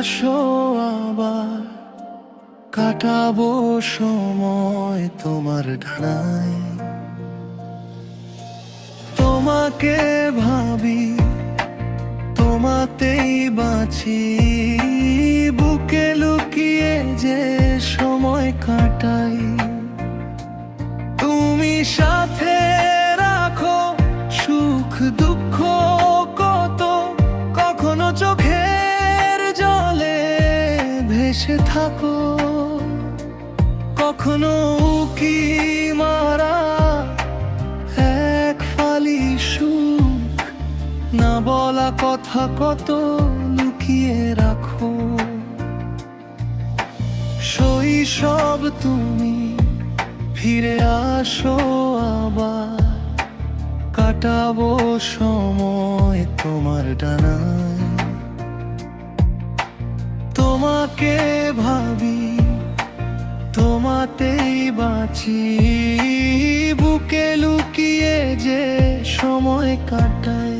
আসো আবার কাটাবো সময় তোমার ডানায়। তোমাকে ভাবি, তোমাতেই বাঁচি, বুকে লুকিয়ে যে সময় কাটাই। তুমি সাথে রাখো সুখ দুঃখ কত, কখনো চোখের জলে ভেসে থাকো, কখনো উকি মারা এক ফালি সুখ, না বলা কথা কত লুকিয়ে রাখো। শৈশব তুমি ফিরে আসো আবার কাটাবো সময় তোমার ডানায়। তোমাকে ভাবি, তোমাতেই বাঁচি, বুকে লুকিয়ে যে সময় কাটাই।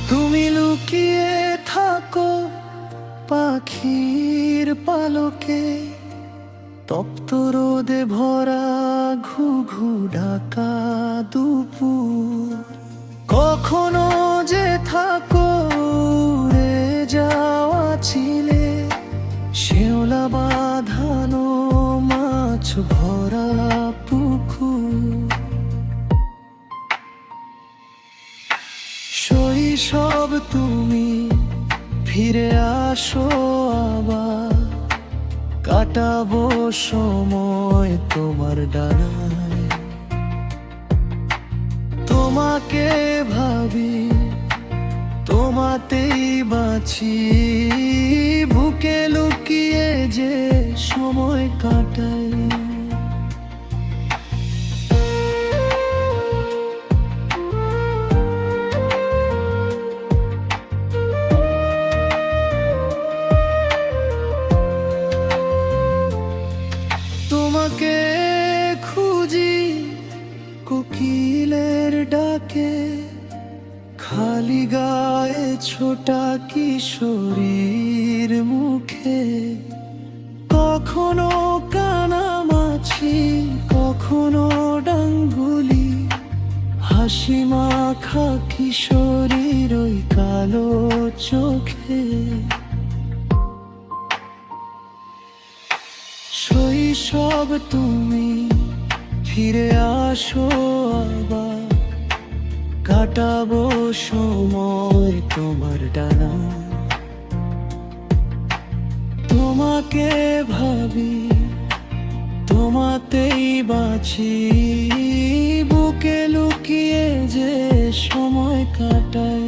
তুমি লুকিয়ে থাকো পাখির পালকে, তপ্ত রোদে ভরা ঘুঘু ঢাকা দুপুর। কখনো যে থাকো উড়ে যাওয়া ছিলে, শেওলা বাঁধানো মাছ ভরা পুকুর। শৈশব তুমি ফিরে আসো আবার কাটাবো সময় তোমার ডানায়। তোমাকে ভাবি, তোমাতেই বাঁচি, বুকে লুকিয়ে যে সময় কাটাই। তোমাকে খুঁজি কোকিলের ডাকে, খালি গায়ে ছোটা কিশোরীর মুখে। কখনো কানামাছি, কখনো ডাঙ্গুলি, হাসি মাখা কিশোরীর ওই কালো চোখে। শৈশব তুমি ফিরে আসো আবার কাটাবো সময় তোমার ডানায়। তোমাকে ভাবি, তোমাতেই বাঁচি, বুকে লুকিয়ে যে সময় কাটাই।